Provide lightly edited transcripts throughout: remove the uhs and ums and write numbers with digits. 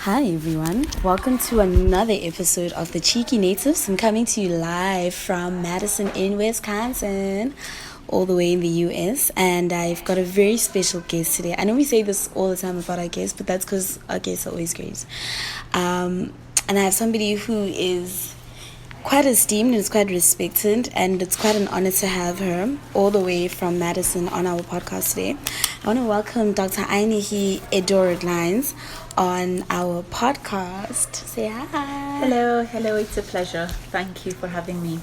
Hi everyone, welcome to another episode of The Cheeky Natives. I'm coming to you live from Madison in Wisconsin, all the way in the US, and I've got a very special guest today. I know we say this all the time about our guests, but that's because our guests are always great. And I have somebody who is quite esteemed and is quite respected, and it's quite an honor to have her all the way from Madison on our podcast today. I want to welcome Dr. Ainehi Edoro-Glines on our podcast. Say hi. Hello, it's a pleasure. Thank you for having me.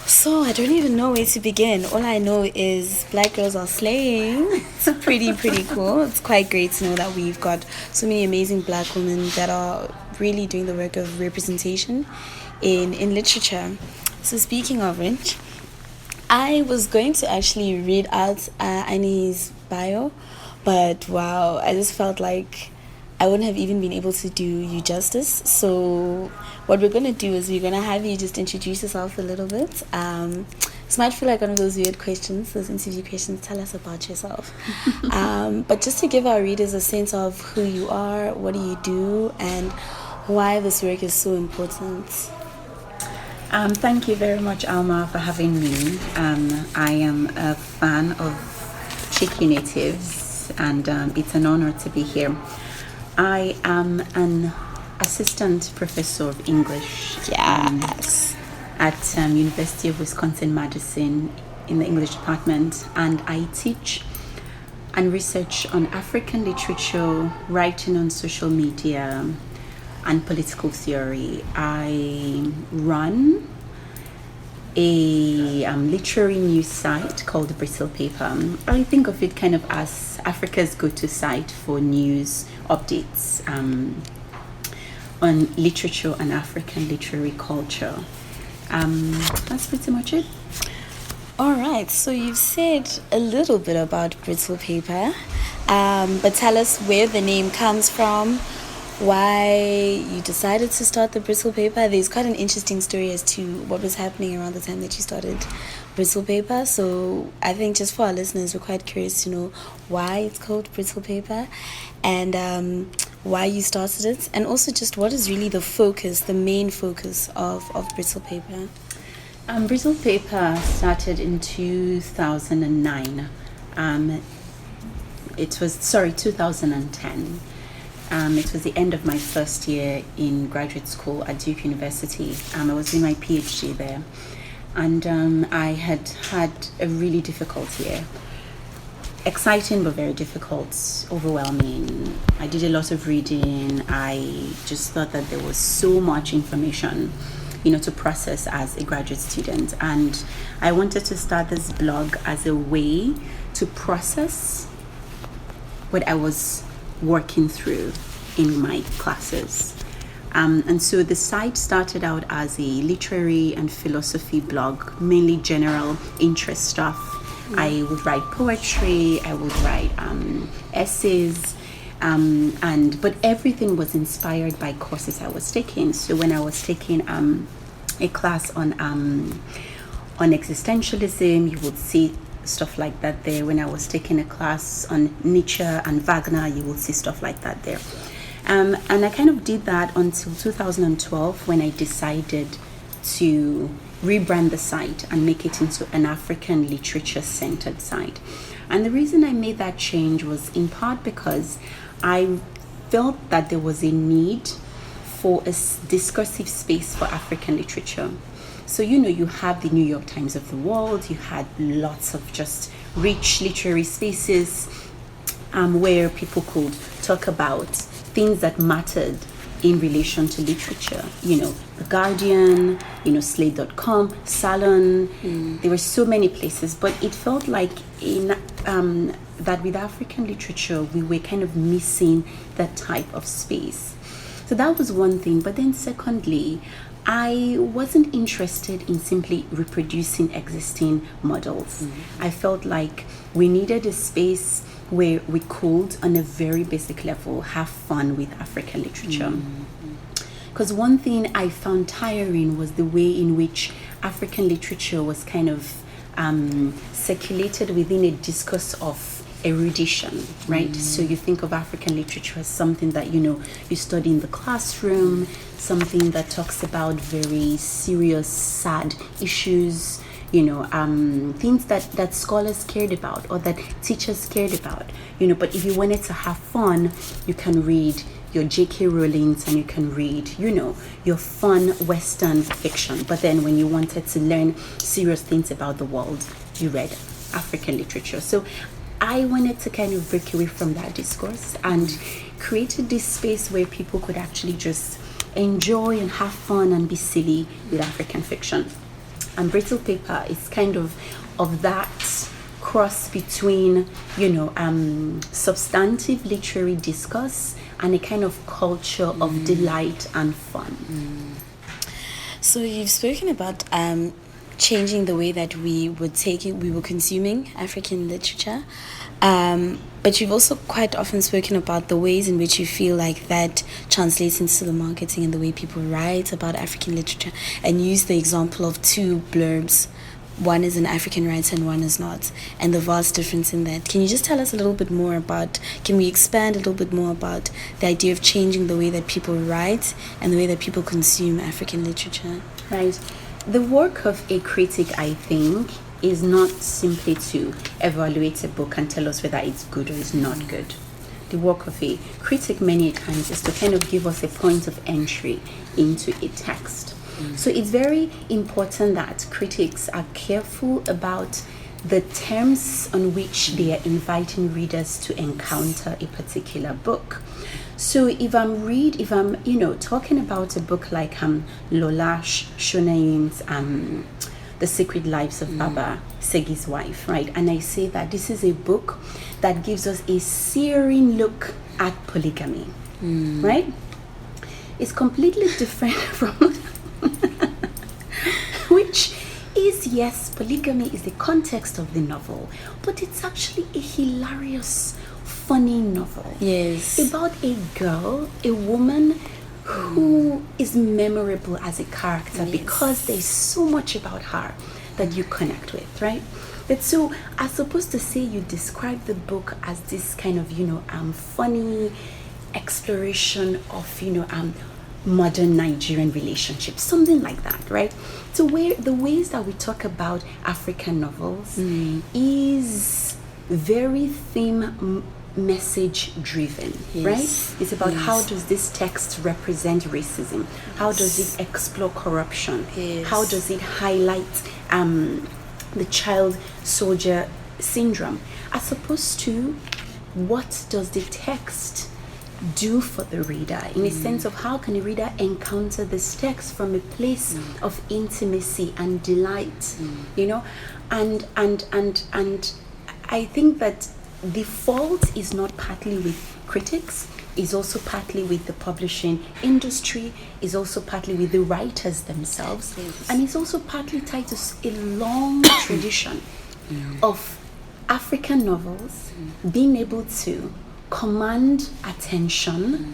So I don't even know where to begin. All I know is black girls are slaying. It's pretty cool. It's quite great to know that we've got so many amazing black women that are really doing the work of representation in literature. So speaking of which, I was going to actually read out Ainehi's bio, but wow, I just felt like I wouldn't have even been able to do you justice. So what we're going to do is we're going to have you just introduce yourself a little bit. This might feel like one of those weird questions, those interview questions. Tell us about yourself. But just to give our readers a sense of who you are, what do you do, and why this work is so important. Thank you very much, Alma, for having me. I am a fan of Cheeky Natives, and it's an honor to be here. I am an assistant professor of English at University of Wisconsin-Madison in the English department, and I teach and research on African literature, writing on social media, and political theory. I run a literary news site called Brittle. I think of it kind of as Africa's go-to site for news updates on literature and African literary culture. That's pretty much it. All right, so you've said a little bit about Brittle paper, but tell us where the name comes from, why you decided to start the Brittle paper. There's quite an interesting story as to what was happening around the time that you started Brittle paper. So I think just for our listeners, we're quite curious to know why it's called Brittle paper and why you started it, and also just what is really the main focus of Brittle paper. Brittle paper started in 2009. It was 2010. It was the end of my first year in graduate school at Duke University. I was doing my PhD there, and I had a really difficult year. Exciting but very difficult, overwhelming. I did a lot of reading. I just thought that there was so much information, to process as a graduate student, and I wanted to start this blog as a way to process what I was working through in my classes. And so the site started out as a literary and philosophy blog, mainly general interest stuff. I would write poetry, I would write essays, but everything was inspired by courses I was taking. So when I was taking a class on existentialism, you would see stuff like that there. When I was taking a class on Nietzsche and Wagner, you will see stuff like that there. And I kind of did that until 2012 when I decided to rebrand the site and make it into an African literature-centered site. And the reason I made that change was in part because I felt that there was a need for a discursive space for African literature. So, you have the New York Times of the world, you had lots of just rich literary spaces where people could talk about things that mattered in relation to literature. The Guardian, Slate.com, Salon. There were so many places, but it felt like that with African literature, we were kind of missing that type of space. So that was one thing. But then secondly, I wasn't interested in simply reproducing existing models. I felt like we needed a space where we could, on a very basic level, have fun with African literature. Because one thing I found tiring was the way in which African literature was kind of circulated within a discourse of erudition, right? So you think of African literature as something that, you study in the classroom, something that talks about very serious, sad issues, things that scholars cared about or that teachers cared about, but if you wanted to have fun, you can read your J.K. Rowling's and you can read, your fun Western fiction. But then when you wanted to learn serious things about the world, you read African literature. So I wanted to kind of break away from that discourse and created this space where people could actually just enjoy and have fun and be silly with African fiction. And Brittle paper is kind of that cross between, substantive literary discourse and a kind of culture of delight and fun. So you've spoken about changing the way that we were consuming African literature. But you've also quite often spoken about the ways in which you feel like that translates into the marketing and the way people write about African literature, and use the example of two blurbs. One is an African writer and one is not, and the vast difference in that. Can you just tell us a little bit more can we expand a little bit more about the idea of changing the way that people write and the way that people consume African literature? Right. The work of a critic, I think, is not simply to evaluate a book and tell us whether it's good or it's not good. The work of a critic many times is to kind of give us a point of entry into a text. So it's very important that critics are careful about the terms on which they are inviting readers to encounter a particular book. So if I'm talking about a book like Lola Shonayim's The Secret Lives of Baba Segi's Wife, right? And I say that this is a book that gives us a searing look at polygamy, right? It's completely different from which is, yes, polygamy is the context of the novel, but it's actually a hilarious, funny novel. Yes. About a girl, a woman who is memorable as a character because there's so much about her that you connect with, right? But so, as opposed to say you describe the book as this kind of, funny exploration of, modern Nigerian relationships, something like that, right? So where the ways that we talk about African novels is very theme message driven, right? It's about how does this text represent racism? How does it explore corruption? How does it highlight the child soldier syndrome, as opposed to what does the text do for the reader, in a sense of how can a reader encounter this text from a place of intimacy and delight, and I think that the fault is not partly with critics, is also partly with the publishing industry, is also partly with the writers themselves, and it's also partly tied to a long tradition of African novels being able to command attention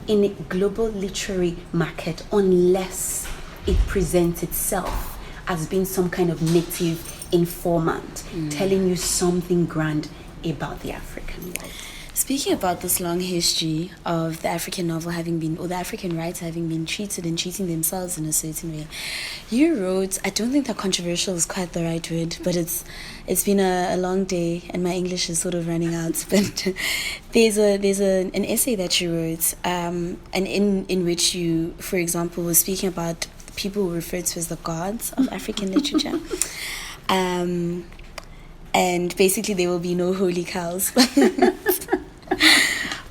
in a global literary market unless it presents itself as being some kind of native informant telling you something grand about the African world. Speaking about this long history of the African novel the African writer having been treated and treating themselves in a certain way, you wrote, I don't think that controversial is quite the right word, but it's been a long day and my English is sort of running out, but there's an essay that you wrote, and in which you, for example, were speaking about people who refer to as the gods of African literature. And basically there will be no holy cows.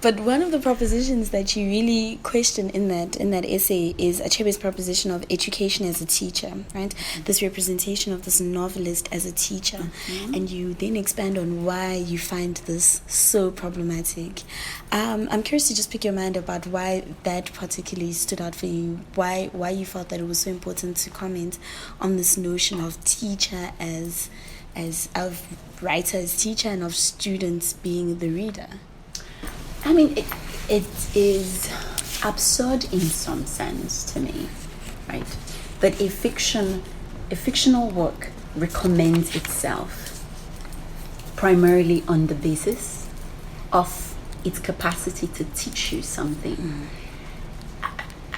But one of the propositions that you really question in that essay is Achebe's proposition of education as a teacher, right? This representation of this novelist as a teacher. And you then expand on why you find this so problematic. I'm curious to just pick your mind about why that particularly stood out for you, why you felt that it was so important to comment on this notion of teacher as of writer as teacher and of students being the reader. I mean, it is absurd in some sense to me, right? That a fictional work recommends itself primarily on the basis of its capacity to teach you something.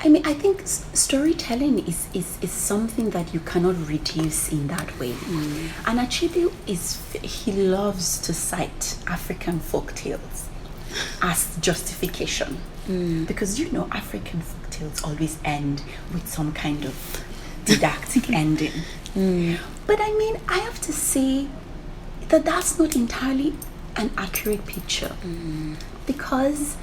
I mean, I think storytelling is something that you cannot reduce in that way. And Achibi he loves to cite African folk tales as justification. Because African folk tales always end with some kind of didactic ending. But I mean, I have to say that that's not entirely an accurate picture. Because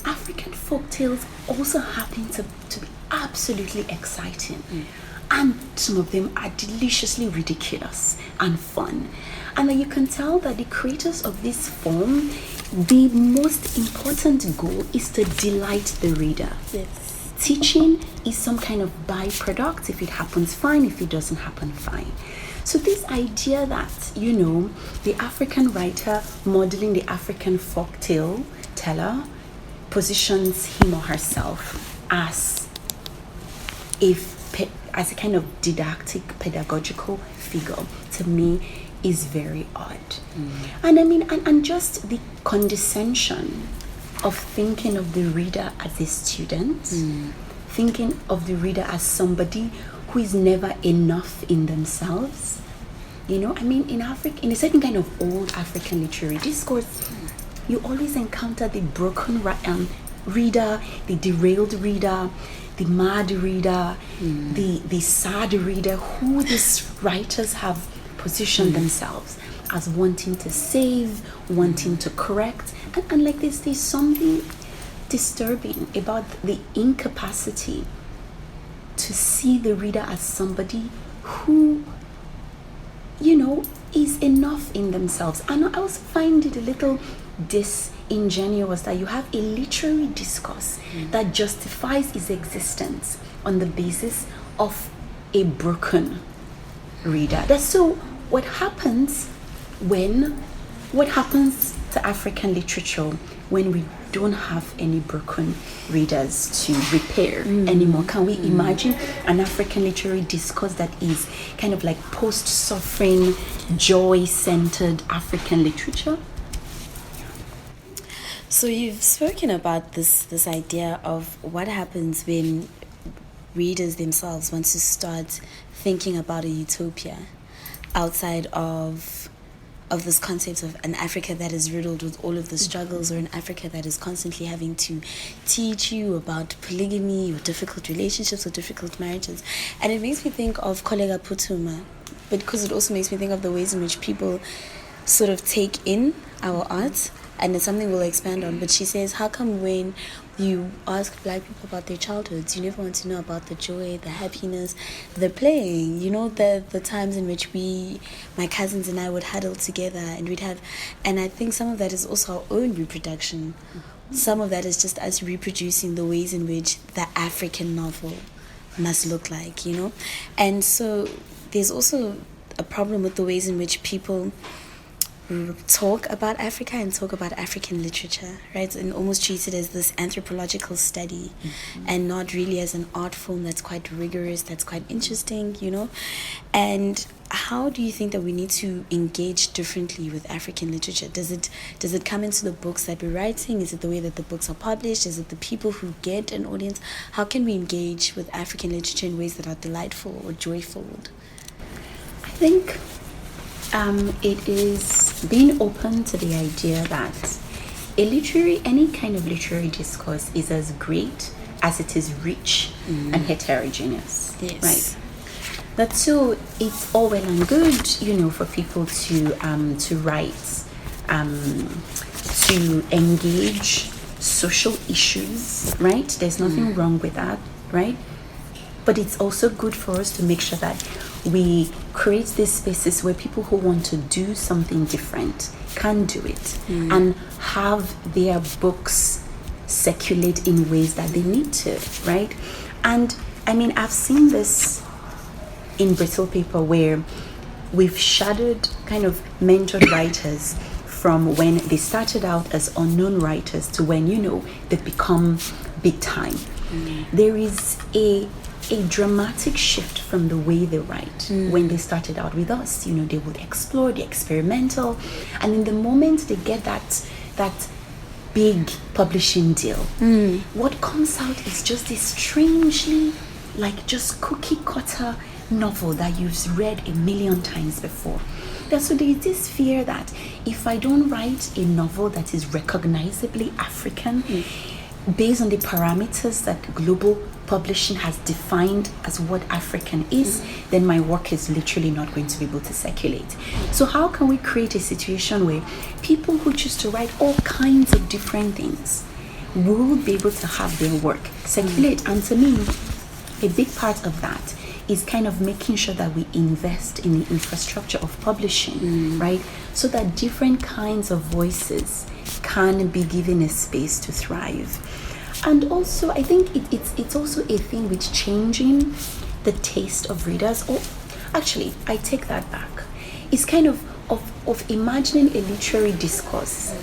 African folk tales also happen to be absolutely exciting. And some of them are deliciously ridiculous and fun. And then you can tell that the creators of this form, the most important goal is to delight the reader. Yes. Teaching is some kind of byproduct. If it happens, fine. If it doesn't happen, fine. So this idea that, the African writer modeling the African folktale teller positions him or herself as a kind of didactic, pedagogical figure, to me is very odd. And I mean, and just the condescension of thinking of the reader as a student, thinking of the reader as somebody who is never enough in themselves. I mean, in a certain kind of old African literary discourse, you always encounter the broken reader, the derailed reader, the mad reader, the sad reader, who these writers have positioned themselves as wanting to save, wanting to correct. And like this, there's something disturbing about the incapacity to see the reader as somebody who, is enough in themselves. And I also find it a little disingenuous that you have a literary discourse that justifies its existence on the basis of a broken reader. So what happens to African literature when we don't have any broken readers to repair anymore? Can we imagine an African literary discourse that is kind of like post-suffering, joy-centered African literature? So you've spoken about this idea of what happens when readers themselves want to start thinking about a utopia outside of this concept of an Africa that is riddled with all of the struggles, or an Africa that is constantly having to teach you about polygamy or difficult relationships or difficult marriages. And it makes me think of Kollega Putuma, but because it also makes me think of the ways in which people sort of take in our art, and it's something we'll expand on. But she says, how come when you ask Black people about their childhoods, you never want to know about the joy, the happiness, the playing, the times in which my cousins and I would huddle together and we'd have, and I think some of that is also our own reproduction. Some of that is just us reproducing the ways in which the African novel must look like, And so there's also a problem with the ways in which people talk about Africa and talk about African literature, right? And almost treat it as this anthropological study and not really as an art form that's quite rigorous, that's quite interesting, And how do you think that we need to engage differently with African literature? Does it come into the books that we're writing? Is it the way that the books are published? Is it the people who get an audience? How can we engage with African literature in ways that are delightful or joyful? I think it is being open to the idea that any kind of literary discourse is as great as it is rich and heterogeneous. Yes. Right. But so it's all well and good, for people to write, to engage social issues, right? There's nothing wrong with that, right? But it's also good for us to make sure that we create these spaces where people who want to do something different can do it and have their books circulate in ways that they need to, right? And I mean, I've seen this in Brittle paper where we've shadowed kind of mentored writers from when they started out as unknown writers to when, they become big time. There is a a dramatic shift from the way they write. When they started out with us, you know, they would explore the experimental, and in the moment they get that big publishing deal, what comes out is just this strangely, like, just cookie cutter novel that you've read a million times before. So there is this fear that if I don't write a novel that is recognizably African, based on the parameters that global publishing has defined as what African is, then my work is literally not going to be able to circulate. So how can we create a situation where people who choose to write all kinds of different things will be able to have their work circulate? And to me, a big part of that is kind of making sure that we invest in the infrastructure of publishing, right? So that different kinds of voices can be given a space to thrive. And also, I think it's also a thing with changing the taste of readers. Or actually, I take that back. It's kind of imagining a literary discourse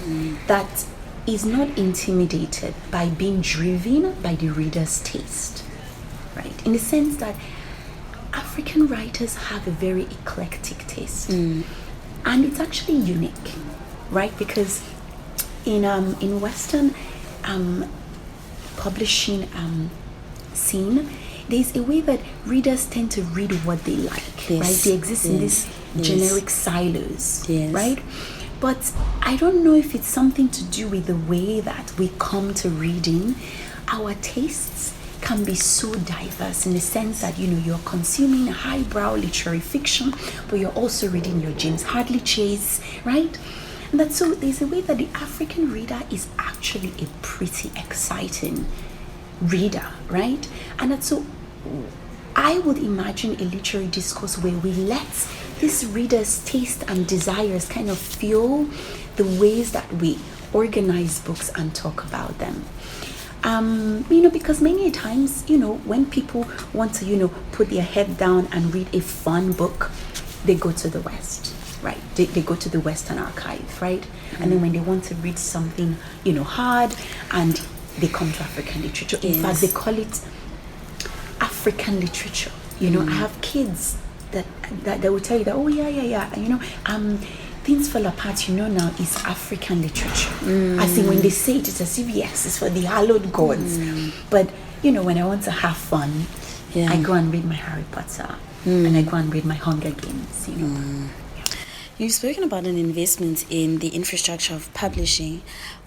that is not intimidated by being driven by the reader's taste, right? In the sense that African writers have a very eclectic taste, and it's actually unique, right? Because in Western publishing scene, there's a way that readers tend to read what they like, right? They exist in these generic silos, right? But I don't know if it's something to do with the way that we come to reading. Our tastes can be so diverse in the sense that, you know, you're consuming highbrow literary fiction, but you're also reading your James Hadley Chase, right? And that's so there's a way that the African reader is actually a pretty exciting reader, right? And that's so I would imagine a literary discourse where we let this reader's taste and desires kind of fuel the ways that we organize books and talk about them. You know, because many times, you know, when people want to, you know, put their head down and read a fun book, they go to the West, right? They go to the Western archive, right? And then when they want to read something, you know, hard, and they come to African literature. In fact, they call it African literature. You know, I have kids that will tell you that, oh yeah, you know, Things Fall Apart, you know, now is African literature. I think when they say it, it's as if yes, it's for the hallowed gods. But you know, when I want to have fun, I go and read my Harry Potter, and I go and read my Hunger Games. You know. You've spoken about an investment in the infrastructure of publishing,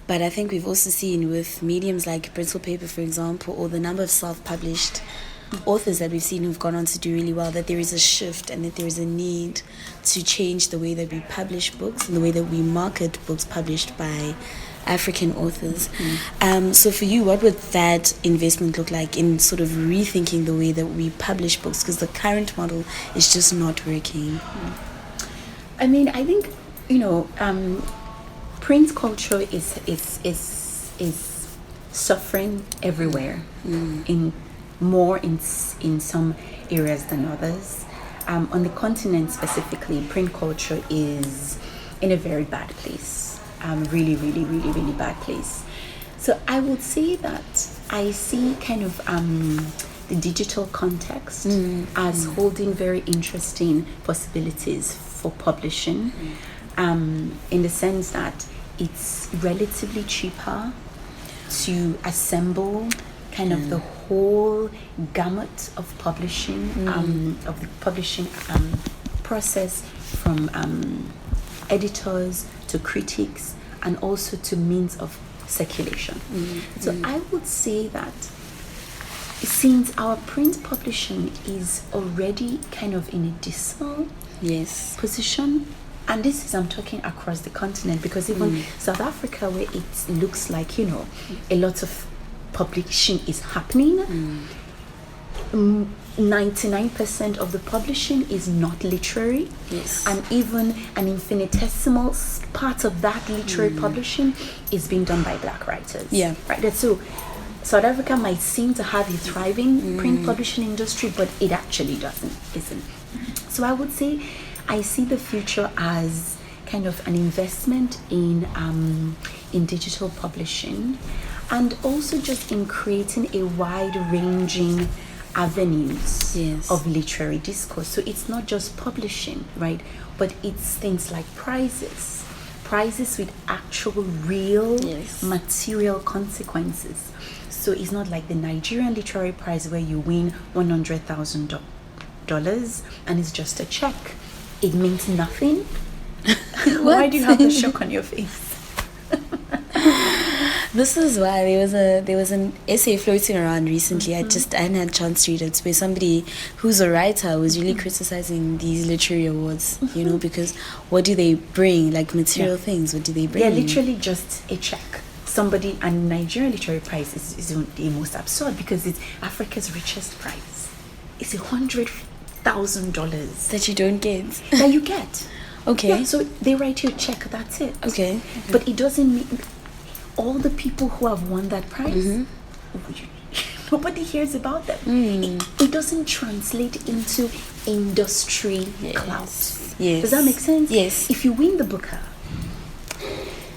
but I think we've also seen with mediums like Brittle paper, for example, or the number of self-published authors that we've seen who've gone on to do really well, that there is a shift and that there is a need to change the way that we publish books and the way that we market books published by African authors. So for you, what would that investment look like in sort of rethinking the way that we publish books? Because the current model is just not working. I mean, I think, you know, print culture is suffering everywhere, in some areas than others. On the continent specifically, print culture is in a very bad place, really bad place. So I would say that I see kind of the digital context as holding very interesting possibilities for publishing, in the sense that it's relatively cheaper to assemble kind of the whole gamut of publishing, of the publishing process, from editors to critics and also to means of circulation. So I would say that since our print publishing is already kind of in a dismal position, and this is, I'm talking across the continent, because even South Africa, where it looks like, you know, a lot of publishing is happening, 99% of the publishing is not literary, and even an infinitesimal part of that literary publishing is being done by Black writers. Right. So South Africa might seem to have a thriving print publishing industry, but it actually isn't. So I would say I see the future as kind of an investment in digital publishing, and also just in creating a wide-ranging avenues Yes. of literary discourse. So it's not just publishing, right? But it's things like prizes with actual real Yes. material consequences. So it's not like the Nigerian Literary Prize where you win $100,000 and it's just a check. It means nothing. Why do you have the shock on your face? This is why there was an essay floating around recently. I hadn't had a chance to read it, where somebody who's a writer was really criticizing these literary awards, you know, because what do they bring, like material things? What do they bring? They're literally just a check. Somebody, and Nigerian Literary Prize is the most absurd because it's Africa's richest prize. It's $100,000 that you don't get. that you get. Okay. Yeah, so they write you a check, that's it. Okay. But it doesn't mean all the people who have won that prize, nobody hears about them. It doesn't translate into industry clout. Yes. Does that make sense? Yes. If you win the Booker,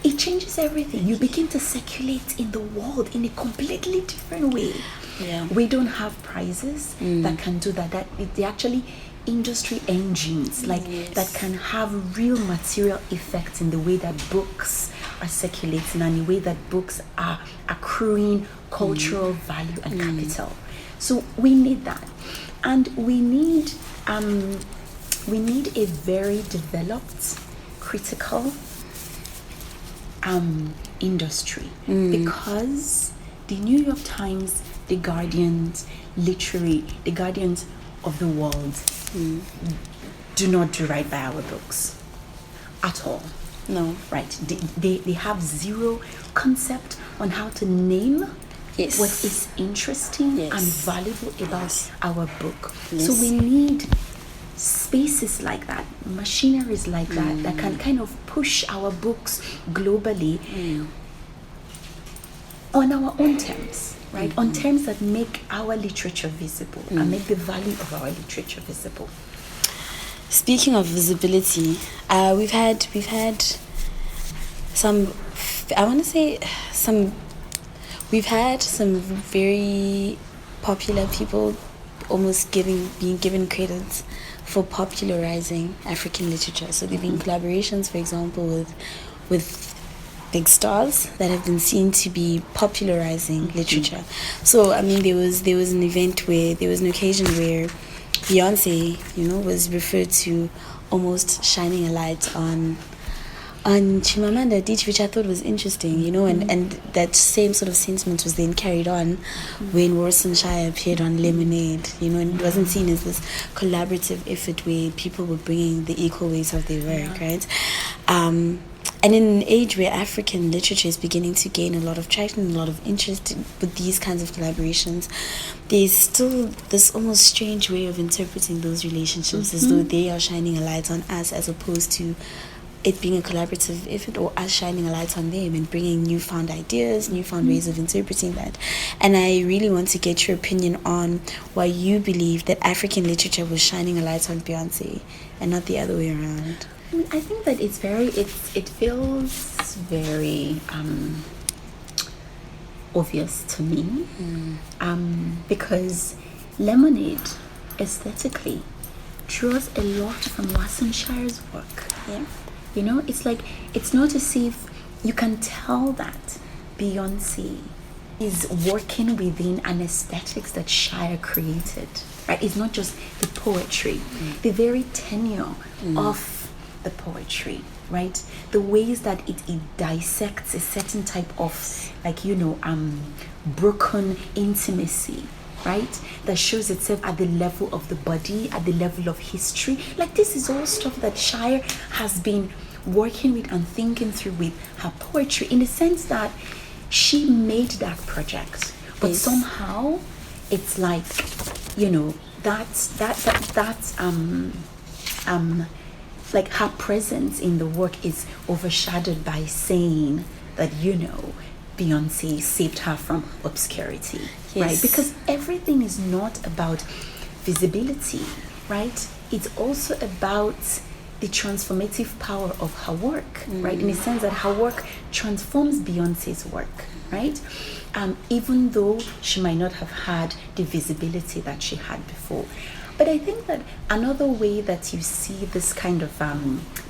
it changes everything. You begin to circulate in the world in a completely different way. Yeah. We don't have prizes that can do that. They're actually industry engines that can have real material effects in the way that books are circulating and the way that books are accruing cultural value and capital. So we need that, and we need a very developed critical industry, because the New York Times, the Guardians of the world do not do right by our books at all. No. Right. They have zero concept on how to name what is interesting and valuable about our book. Yes. So we need spaces like that, machineries like that can kind of push our books globally on our own terms. Right, on terms that make our literature visible and make the value of our literature visible. Speaking of visibility, we've had some. I want to say some. We've had some very popular people almost being given credit for popularizing African literature. So there've been collaborations, for example, with big stars that have been seen to be popularizing literature. So I mean, there was an event where there was an occasion where Beyonce, was referred to almost shining a light on Chimamanda Adichie, which I thought was interesting, and that same sort of sentiment was then carried on when Warsan Shire appeared on Lemonade, and it wasn't seen as this collaborative effort where people were bringing the equal weight of their work, right? And in an age where African literature is beginning to gain a lot of traction and a lot of interest with these kinds of collaborations, there's still this almost strange way of interpreting those relationships as though they are shining a light on us, as opposed to it being a collaborative effort or us shining a light on them and bringing newfound ideas, newfound ways of interpreting that. And I really want to get your opinion on why you believe that African literature was shining a light on Beyonce and not the other way around. I think that it feels very obvious to me, because Lemonade aesthetically draws a lot from Warsan Shire's work. Yeah. It's not as if you can tell that Beyonce is working within an aesthetics that Shire created, right? It's not just the poetry, the very tenure of the poetry, right? The ways that it dissects a certain type of broken intimacy, right? That shows itself at the level of the body, at the level of history. Like, this is all stuff that Shire has been working with and thinking through with her poetry, in the sense that she made that project, but somehow it's like, like her presence in the work is overshadowed by saying that Beyonce saved her from obscurity, right? Because everything is not about visibility, right? It's also about the transformative power of her work, right? In the sense that her work transforms Beyonce's work, right? Even though she might not have had the visibility that she had before. But I think that another way that you see this kind of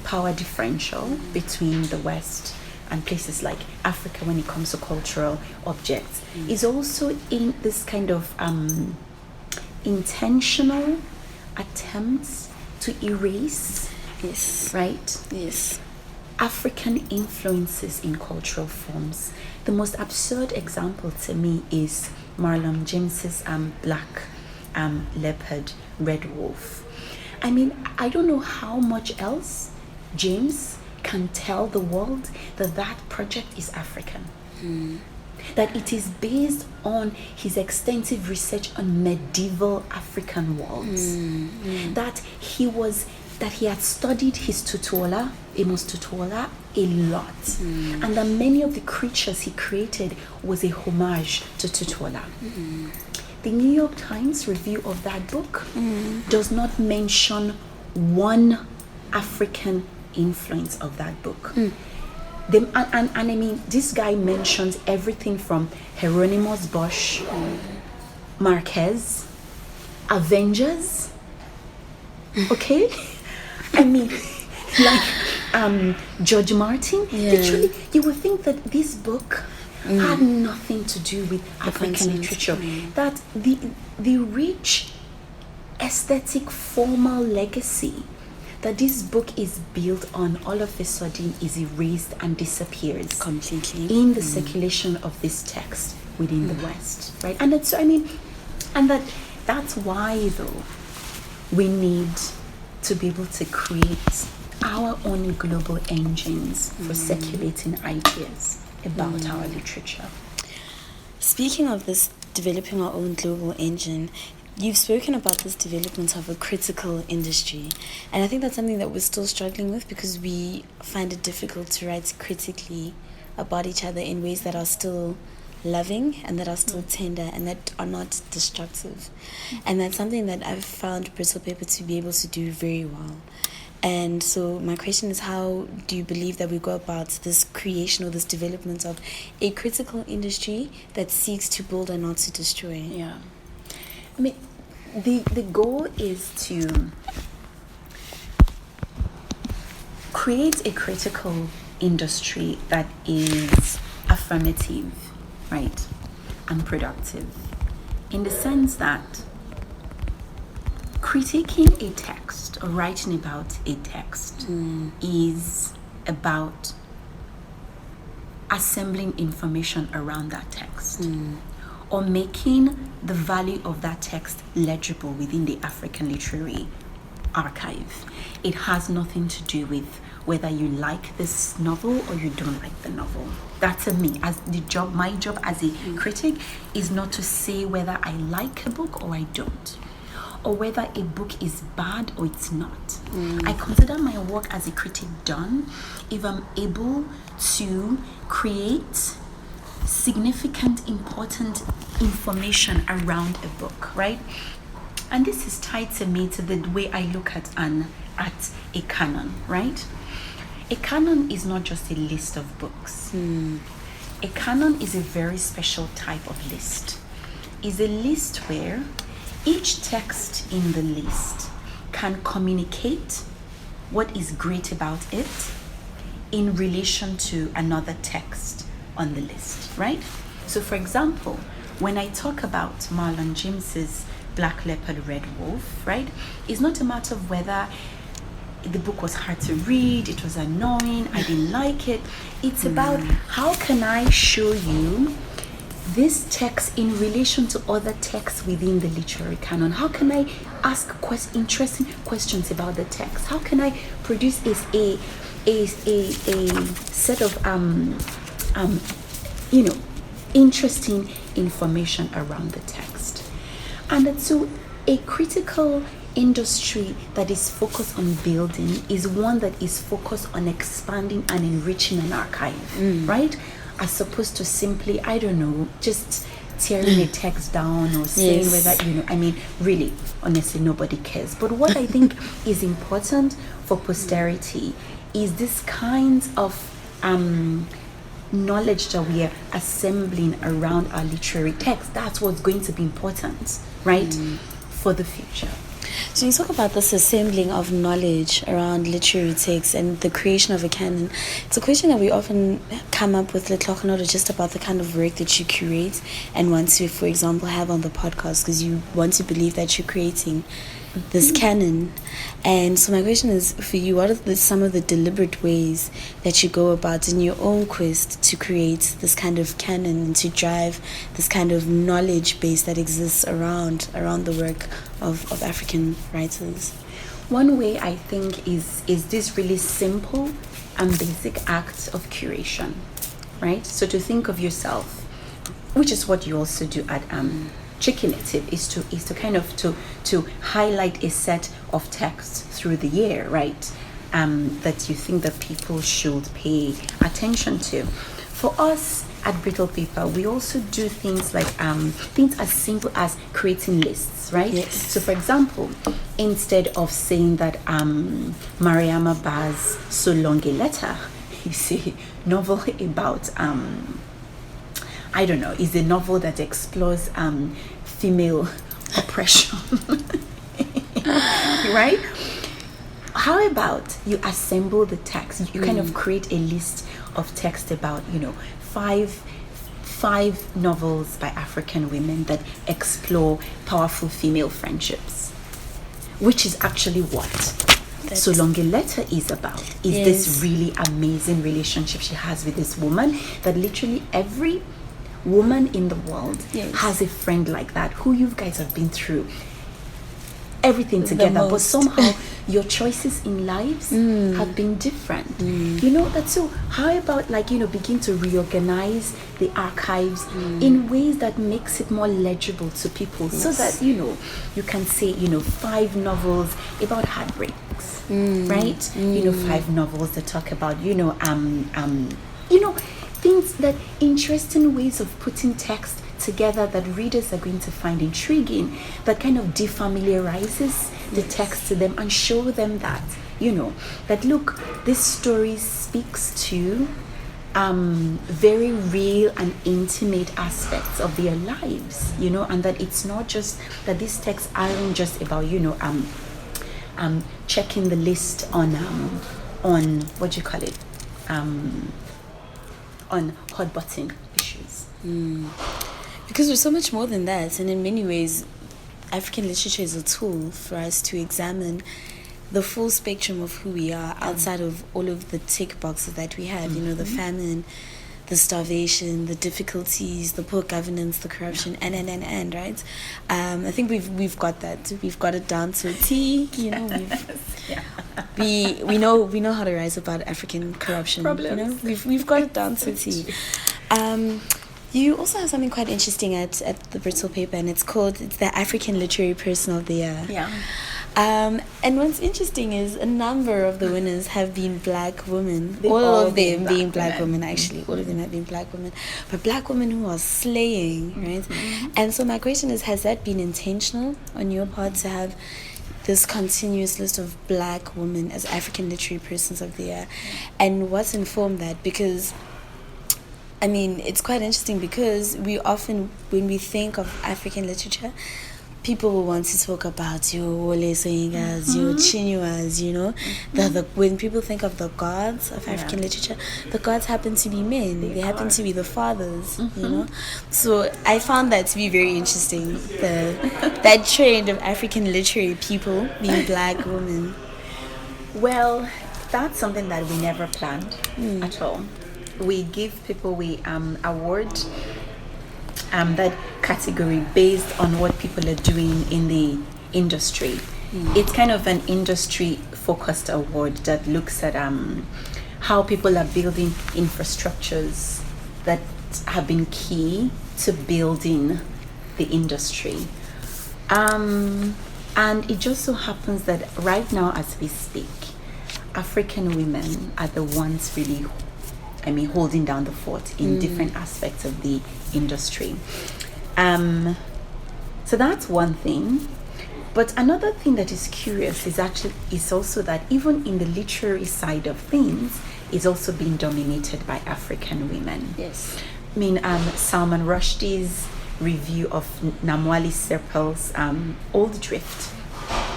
power differential between the West and places like Africa when it comes to cultural objects is also in this kind of intentional attempts to erase, right? Yes. African influences in cultural forms. The most absurd example to me is Marlon James's Black Leopard Red Wolf. I mean, I don't know how much else James can tell the world that project is African. That it is based on his extensive research on medieval African worlds. That he had studied his Tutuola, Amos Tutuola, a lot. And that many of the creatures he created was a homage to Tutuola. The New York Times review of that book does not mention one African influence of that book. And I mean, this guy mentions everything from Hieronymus Bosch, Marquez, Avengers, okay? I mean, like George Martin. Literally, you would think that this book had nothing to do with African literature. That the rich aesthetic formal legacy that this book is built on all of a sudden is erased and disappears completely in the circulation of this text within the West, right? And that's, I mean, and that's why though we need to be able to create our own global engines for circulating ideas about our literature. Speaking of this, developing our own global engine, you've spoken about this development of a critical industry, and I think that's something that we're still struggling with because we find it difficult to write critically about each other in ways that are still loving and that are still tender and that are not destructive. And that's something that I've found Brittle Paper to be able to do very well. And so my question is, how do you believe that we go about this creation or this development of a critical industry that seeks to build and not to destroy? Yeah. I mean, the goal is to create a critical industry that is affirmative, right, and productive, in the sense that critiquing a text or writing about a text is about assembling information around that text or making the value of that text legible within the African literary archive. It has nothing to do with whether you like this novel or you don't like the novel. That to me, as my job as a critic is not to say whether I like a book or I don't, or whether a book is bad or it's not. I consider my work as a critic done if I'm able to create significant, important information around a book, right? And this is tied to me to the way I look at a canon, right? A canon is not just a list of books. A canon is a very special type of list. It's a list where each text in the list can communicate what is great about it in relation to another text on the list, right? So for example, when I talk about Marlon James's Black Leopard Red Wolf, right, it's not a matter of whether the book was hard to read, it was annoying, I didn't like it. It's about how can I show you this text in relation to other texts within the literary canon? How can I ask interesting questions about the text? How can I produce a set of interesting information around the text? And so a critical industry that is focused on building is one that is focused on expanding and enriching an archive, right? As opposed to simply, I don't know, just tearing a text down or saying whether, really, honestly, nobody cares. But what I think is important for posterity is this kind of knowledge that we are assembling around our literary text, that's what's going to be important, right, for the future. So you talk about this assembling of knowledge around literary texts and the creation of a canon. It's a question that we often come up with, Letlochanoda, just about the kind of work that you curate and want to, for example, have on the podcast, because you want to believe that you're creating this canon. And so my question is, for you, what are some of the deliberate ways that you go about in your own quest to create this kind of canon and to drive this kind of knowledge base that exists around the work of African writers? One way, I think, is this really simple and basic act of curation, right? So to think of yourself, which is what you also do at Chicken Native, is to kind of to highlight a set of texts through the year, right? That you think that people should pay attention to. For us at Brittle Paper, we also do things like things as simple as creating lists, right? Yes. So, for example, instead of saying that Mariama Ba's So Long a Letter is a novel about I don't know, is a novel that explores female oppression, right? How about you assemble the text? You kind of create a list of text about, five novels by African women that explore powerful female friendships, which is actually what So Long a Letter is about. Is this really amazing relationship she has with this woman, that literally every woman in the world has a friend like that, who you guys have been through everything together, but somehow your choices in lives have been different. That. So how about begin to reorganize the archives in ways that makes it more legible to people, so that you can say 5 novels about heartbreaks, right? 5 novels that talk about things, that interesting ways of putting text together that readers are going to find intriguing, that kind of defamiliarizes the text to them and show them that that look, this story speaks to very real and intimate aspects of their lives, and that it's not just that these texts aren't just about checking the list on what do you call it, on hot button issues. Because we're so much more than that, and in many ways African literature is a tool for us to examine the full spectrum of who we are, outside of all of the tick boxes that we have, the famine, the starvation, the difficulties, the poor governance, the corruption, and right? I think we've got that. We've got it down to a T. We know how to write about African corruption. Problems. We've got it down to a T. You also have something quite interesting at the Brittle Paper, and it's the African Literary Person of the Year. Yeah. And what's interesting is a number of the winners have been Black women. They've all all of them been being Black Black women, actually. All of them have been Black women. But Black women who are slaying, right? And so my question is, has that been intentional on your part, to have this continuous list of Black women as African Literary Persons of the Year? And what's informed that? Because it's quite interesting, because we often, when we think of African literature, people will want to talk about your Wole Soyinkas, your Chinuas, when people think of the gods of African literature, the gods happen to be men. They happen to be the fathers, So I found that to be very interesting, that trend of African literary people being Black women. Well, that's something that we never planned at all. We give people, we award that category based on what people are doing in the industry. It's kind of an industry focused award that looks at how people are building infrastructures that have been key to building the industry. And it just so happens that right now, as we speak, African women are the ones really holding down the fort in different aspects of the industry. So that's one thing. But another thing that is curious is also that even in the literary side of things, is also being dominated by African women. Yes. I mean, Salman Rushdie's review of Namwali Serpal's Old Drift,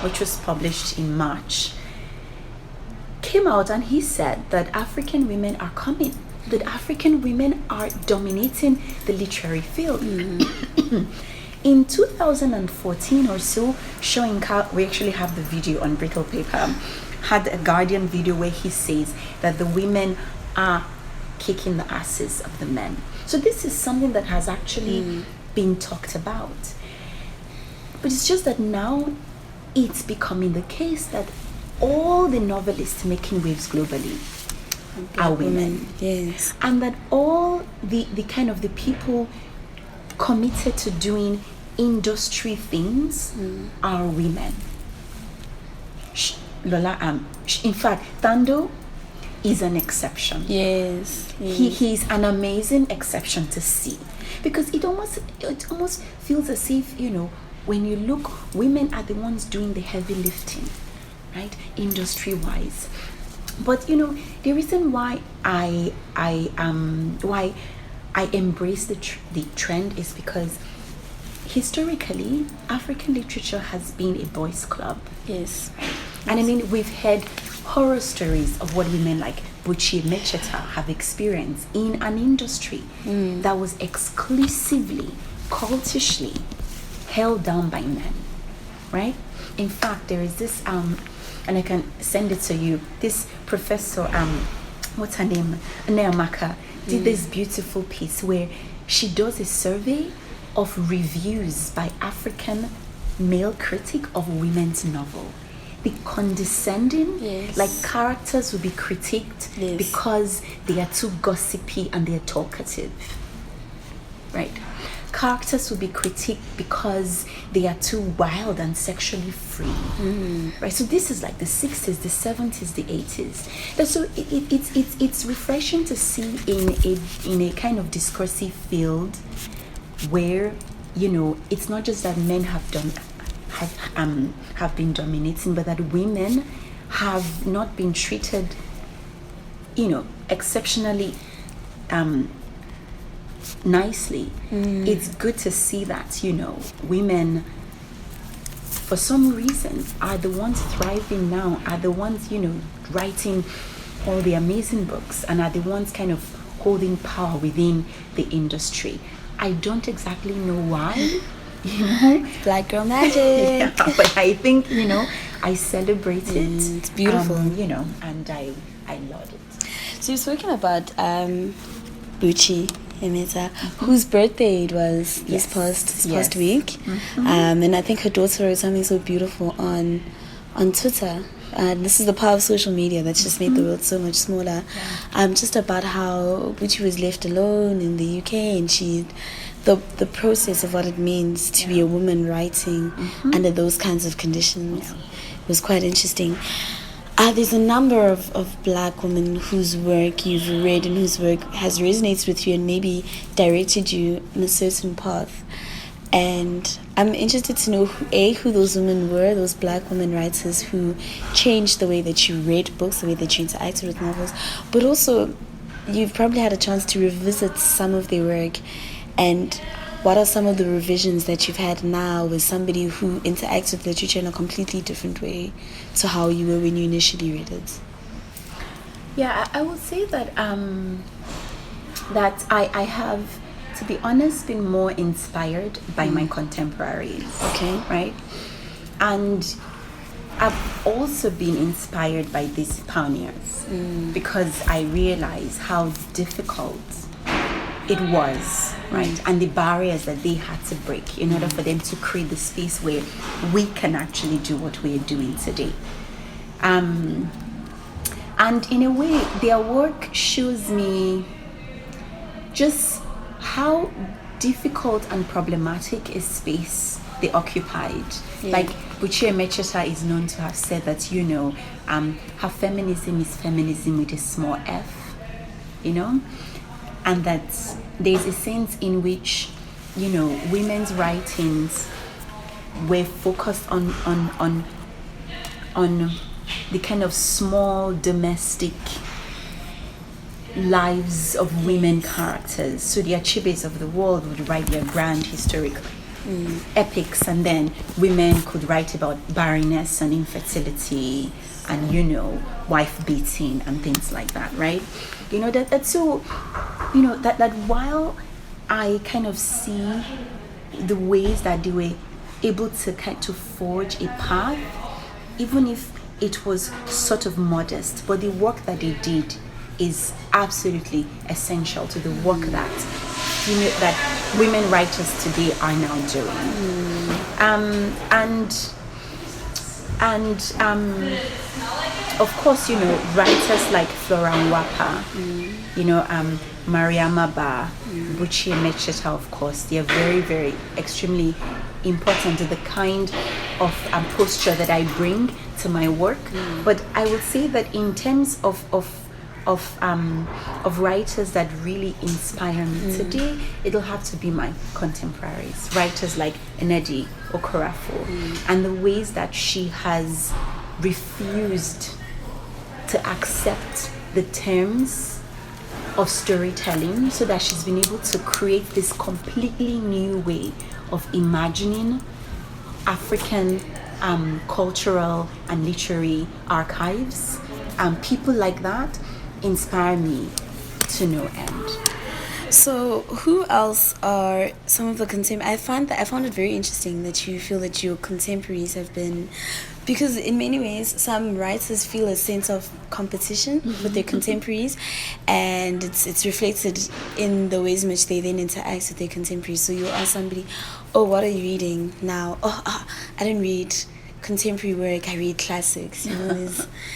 which was published in March, came out and he said that African women are coming, that African women are dominating the literary field. In 2014 or so, showing how we actually have the video on Brittle paper, had a Guardian video where he says that the women are kicking the asses of the men. So this is something that has actually been talked about. But it's just that now it's becoming the case that all the novelists making waves globally are women. Yes. And that all the kind of the people committed to doing industry things are women. In fact, Thando is an exception. Yes. He's an amazing exception to see, because it almost feels as if, you know, when you look, women are the ones doing the heavy lifting, right, industry wise. But you know, the reason why I embrace the trend is because historically African literature has been a boys' club. Yes. And I mean, we've heard horror stories of what women like Buchi Mecheta have experienced in an industry that was exclusively, cultishly held down by men, right? In fact, there is this, and I can send it to you, this professor, what's her name, Neamaka, did this beautiful piece where she does a survey of reviews by African male critic of women's novel. The condescending, like characters will be critiqued because they are too gossipy and they are talkative, right? Characters will be critiqued because they are too wild and sexually free, right? So this is like the 60s, the 70s, the 80s. And so it's refreshing to see in a kind of discursive field where, you know, it's not just that men have been dominating, but that women have not been treated, you know, exceptionally nicely. It's good to see that, you know, women for some reason are the ones thriving now, are the ones, you know, writing all the amazing books, and are the ones kind of holding power within the industry. I don't exactly know why, you know. Black girl magic. Yeah, but I think, you know, I celebrate it. It's beautiful. You know, and I love it. So you're speaking about Buchi Emeta, whose birthday it was this past week. And I think her daughter wrote something so beautiful on Twitter. This is the power of social media that's just made the world so much smaller. Just about how Buchi was left alone in the UK, and the process of what it means to be a woman writing under those kinds of conditions was quite interesting. There's a number of black women whose work you've read and whose work has resonated with you and maybe directed you in a certain path. And I'm interested to know who those women were, those black women writers who changed the way that you read books, the way that you interacted with novels, but also you've probably had a chance to revisit some of their work. And what are some of the revisions that you've had now with somebody who interacts with literature in a completely different way to how you were when you initially read it? Yeah, I would say that that I have, to be honest, been more inspired by my contemporaries. Okay. Right? And I've also been inspired by these pioneers because I realize how difficult it was, right? And the barriers that they had to break in order for them to create the space where we can actually do what we're doing today. And in a way, their work shows me just how difficult and problematic a space they occupied. Like Buchi Emecheta is known to have said that, you know, her feminism is feminism with a small f, you know? And that there's a sense in which, you know, women's writings were focused on the kind of small domestic lives of women characters. So the Achibes of the world would write their grand historic epics, and then women could write about barrenness and infertility and, you know, wife beating and things like that, right? You know, that's so, you know, that while I kind of see the ways that they were able to kind to forge a path, even if it was sort of modest, but the work that they did is absolutely essential to the work that that women writers today are now doing. Of course, you know, writers like Flora Nwapa, you know, Mariama Ba, Buchi Emecheta, of course, they are very, very extremely important to the kind of posture that I bring to my work. But I would say that in terms of writers that really inspire me today, it'll have to be my contemporaries, writers like Ainehi Okorafor, and the ways that she has refused to accept the terms of storytelling, so that she's been able to create this completely new way of imagining African cultural and literary archives. People like that inspire me to no end. So, who else are some of the I found it very interesting that you feel that your contemporaries have been, because in many ways some writers feel a sense of competition with their contemporaries, and it's reflected in the ways in which they then interact with their contemporaries. So you ask somebody, "Oh, what are you reading now?" "Oh, I don't read contemporary work, I read classics." You know,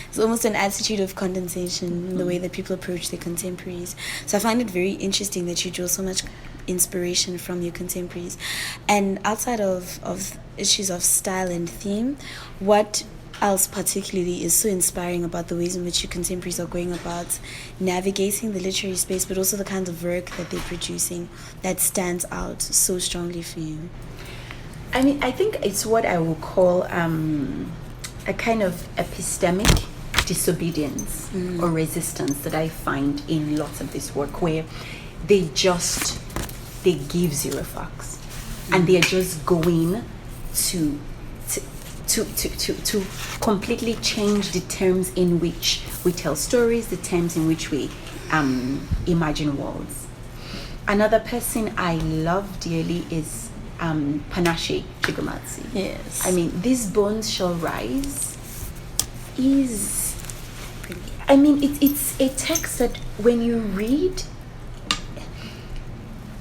it's almost an attitude of condensation in the way that people approach their contemporaries. So I find it very interesting that you draw so much inspiration from your contemporaries. And outside of issues of style and theme, what else particularly is so inspiring about the ways in which your contemporaries are going about navigating the literary space, but also the kind of work that they're producing that stands out so strongly for you? I mean, I think it's what I would call a kind of epistemic disobedience or resistance that I find in lots of this work, where they give zero fucks, and they're just going to completely change the terms in which we tell stories, the terms in which we imagine worlds. Another person I love dearly is Panache Chigomatsi. Yes. I mean, These Bones Shall Rise is, I mean, it's a text that when you read,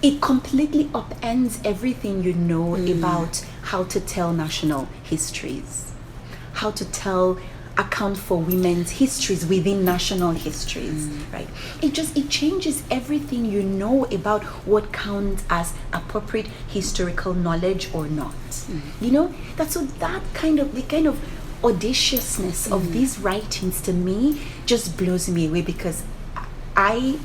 it completely upends everything you know about how to tell national histories, how to account for women's histories within national histories, right? It changes everything you know about what counts as appropriate historical knowledge or not. You know, the kind of audaciousness of these writings to me just blows me away, because I,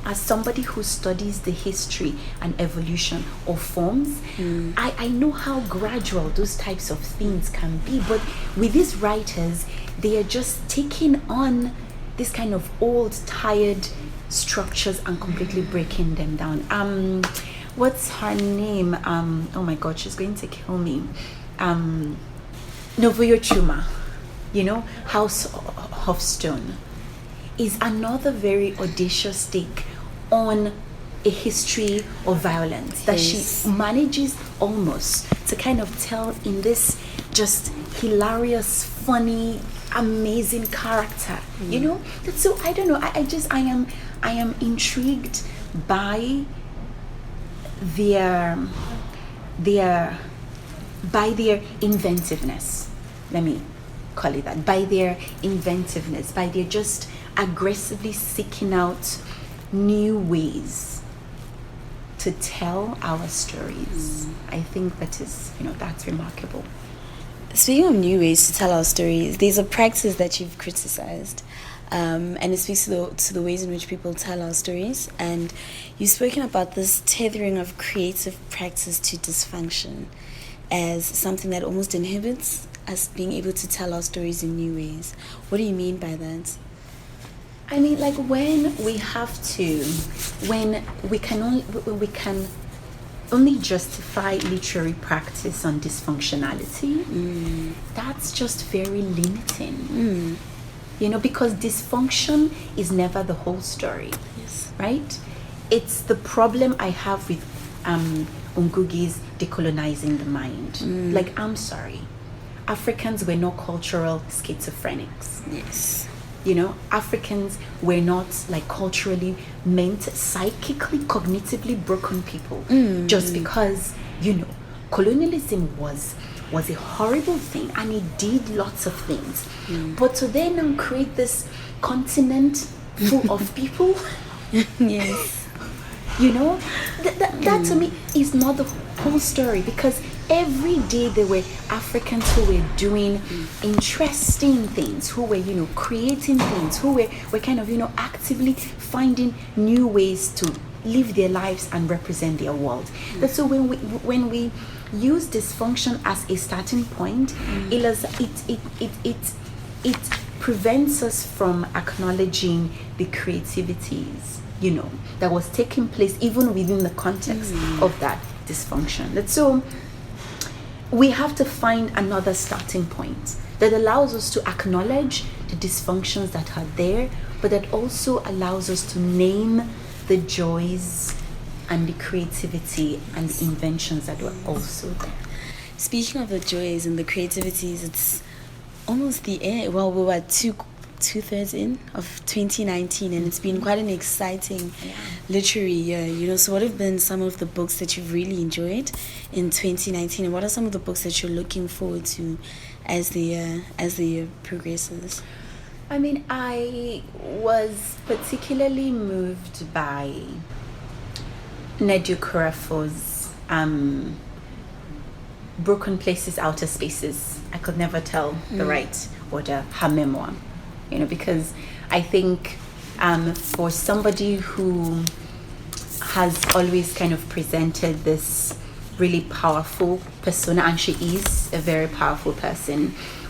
as somebody who studies the history and evolution of forms, I know how gradual those types of things can be. But with these writers, they are just taking on this kind of old, tired structures and completely breaking them down. What's her name? Oh my God, she's going to kill me. Novuyo Chuma, you know, House of Stone, is another very audacious take on a history of violence that she manages almost to kind of tell in this just hilarious, funny, amazing character. You know, so I don't know. I am intrigued by their inventiveness. Let me call it that. By their inventiveness, by their just aggressively seeking out new ways to tell our stories. I think that is, that's remarkable. Speaking of new ways to tell our stories, there's a practice that you've criticized, and it speaks to the ways in which people tell our stories. And you've spoken about this tethering of creative practice to dysfunction as something that almost inhibits us being able to tell our stories in new ways. What do you mean by that? I mean, like when we have to, when we can only justify literary practice on dysfunctionality, that's just very limiting. You know, because dysfunction is never the whole story. Yes. Right? It's the problem I have with Ngugi's decolonizing the mind. Like, I'm sorry, Africans were not cultural schizophrenics. Yes. You know, Africans were not like culturally meant, psychically, cognitively broken people. Just because, you know, colonialism was a horrible thing and it did lots of things. But to then create this continent full of people, Yes. you know, that to me is not the whole story, because every day there were Africans who were doing interesting things, who were, you know, creating things, who were kind of, you know, actively finding new ways to live their lives and represent their world. That's so when we use dysfunction as a starting point, it prevents us from acknowledging the creativities, you know, that was taking place even within the context of that dysfunction. That's so we have to find another starting point that allows us to acknowledge the dysfunctions that are there, but that also allows us to name the joys and the creativity and the inventions that were also there. Speaking of the joys and the creativities, it's almost the end. Well, we were two-thirds in of 2019, and it's been quite an exciting literary year, you know. So what have been some of the books that you've really enjoyed in 2019, and what are some of the books that you're looking forward to as the year progresses? I mean, I was particularly moved by Nedu Kurafo's Broken Places, Outer Spaces. I could never tell the right order, her memoir, you know, because I think for somebody who has always kind of presented this really powerful persona, and she is a very powerful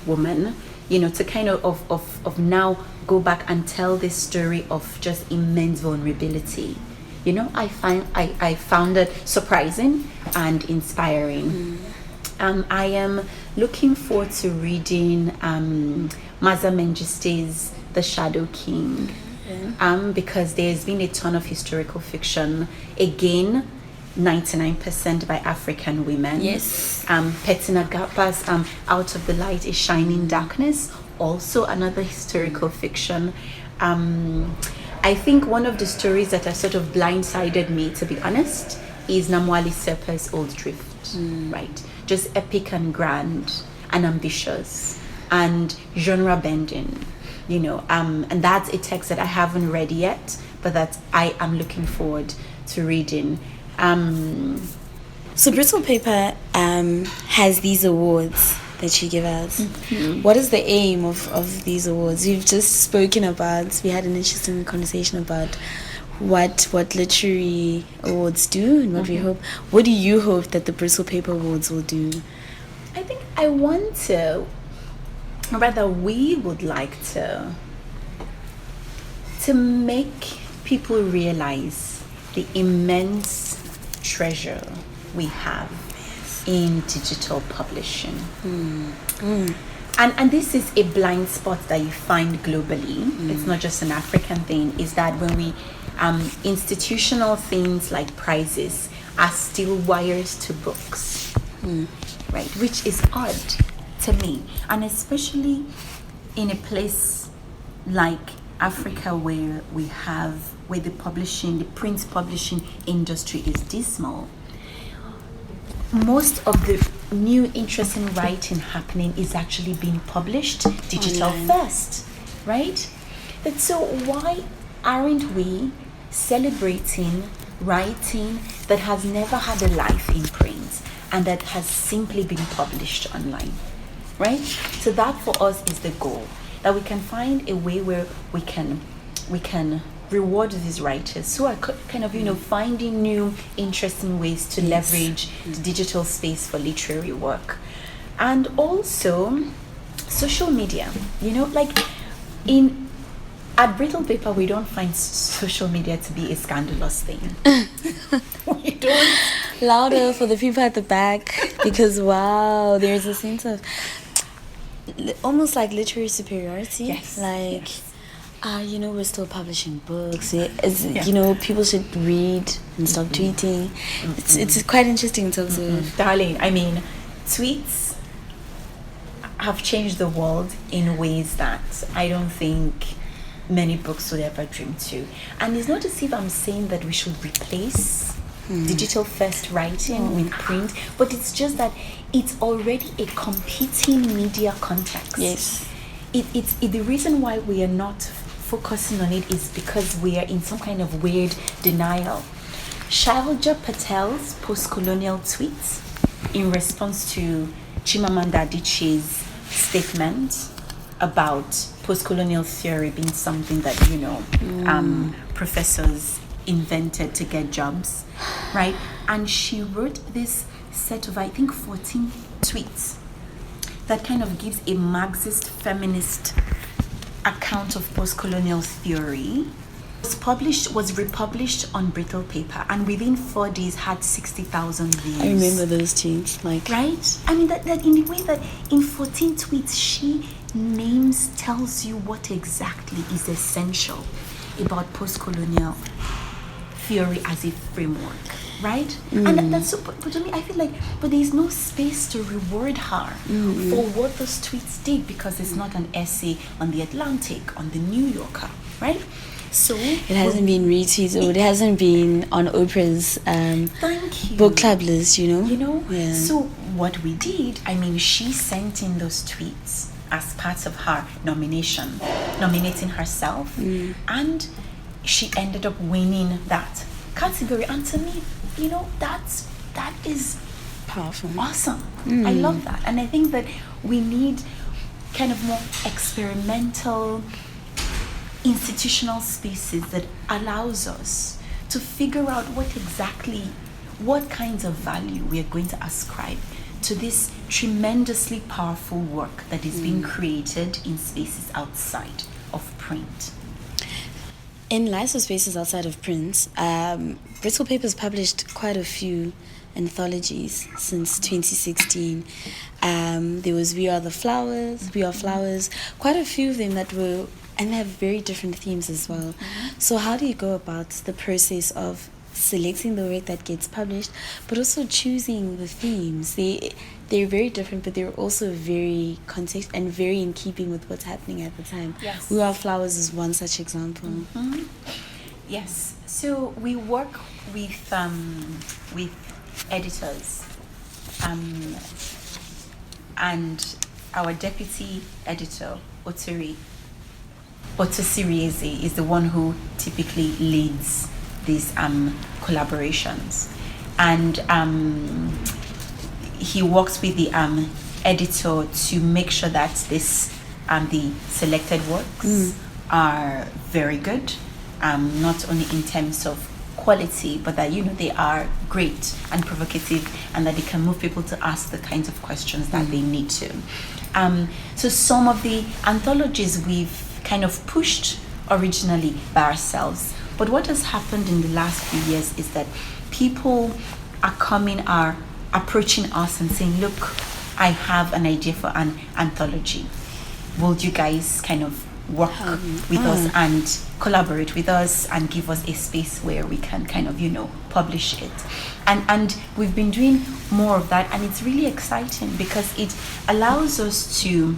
woman, you know, to kind of now go back and tell this story of just immense vulnerability, you know, I found it surprising and inspiring. I am looking forward to reading Maza Mengiste's The Shadow King, because there's been a ton of historical fiction, again 99% by African women. Yes. Petina Gapa's Out of the Light is Shining Darkness, also another historical fiction. I think one of the stories that has sort of blindsided me, to be honest, is Namwali Sepe's Old Drift, right? Just epic and grand and ambitious and genre bending, you know, and that's a text that I haven't read yet, but that I am looking forward to reading. So Brittle Paper has these awards that you give out. What is the aim of these awards? We've just spoken about, we had an interesting conversation about what literary awards do and what we hope. What do you hope that the Brittle Paper Awards will do? I think I want to, or rather we would like to make people realize the immense treasure we have in digital publishing. And this is a blind spot that you find globally. It's not just an African thing, is that when we institutional things like prizes are still wired to books, right, which is odd to me, and especially in a place like Africa where the print publishing industry is dismal. Most of the new interesting writing happening is actually being published digital first, right? And so why aren't we celebrating writing that has never had a life in print and that has simply been published online, right? So that for us is the goal, that we can find a way where we can reward these writers who are kind of, you know, finding new interesting ways to leverage the digital space for literary work. And also social media, you know, like At Brittle Paper, we don't find social media to be a scandalous thing. We don't. Louder for the people at the back, because wow, there's a sense of almost like literary superiority. Yes. Like, yes. We're still publishing books. People should read and stop tweeting. It's quite interesting in terms of... Darling, I mean, tweets have changed the world in ways that I don't think many books would ever dream to. And it's not as if I'm saying that we should replace digital first writing with print, but it's just that it's already a competing media context. Yes. The reason why we are not focusing on it is because we are in some kind of weird denial. Shailja Patel's post-colonial tweets in response to Chimamanda Adichie's statement about post-colonial theory being something that professors invented to get jobs, right? And she wrote this set of, I think, 14 tweets that kind of gives a Marxist feminist account of post-colonial theory. Was republished on Brittle Paper, and within 4 days had 60,000 views. I remember those tweets, right? I mean that in the way that in 14 tweets she tells you what exactly is essential about post-colonial theory as a framework, right? And that's so. But to me, I feel like, but there is no space to reward her for what those tweets did, because it's not an essay on the Atlantic, on the New Yorker, right? So it hasn't been retweeted, or it hasn't been on Oprah's book club list, Yeah. So what we did, I mean, she sent in those tweets as part of her nominating herself, and she ended up winning that category. And to me, that is powerful, awesome. I love that, and I think that we need kind of more experimental institutional spaces that allows us to figure out what kinds of value we are going to ascribe to this tremendously powerful work that is being created in spaces outside of print. In lives of spaces outside of print, Brittle Paper's published quite a few anthologies since 2016. There was We Are Flowers, quite a few of them and they have very different themes as well. So how do you go about the process of selecting the work that gets published, but also choosing the themes? They're very different, but they're also very context and very in keeping with what's happening at the time. Yes. We Are Flowers is one such example. Yes. So we work with editors, and our deputy editor, Otosirieze, is the one who typically leads these collaborations, and he works with the editor to make sure that the selected works are very good, not only in terms of quality, but that they are great and provocative, and that they can move people to ask the kinds of questions that they need to. So some of the anthologies we've kind of pushed originally by ourselves, but what has happened in the last few years is that people are approaching us and saying, look, I have an idea for an anthology. Will you guys kind of work with us and collaborate with us and give us a space where we can kind of publish it? And we've been doing more of that, and it's really exciting because it allows us to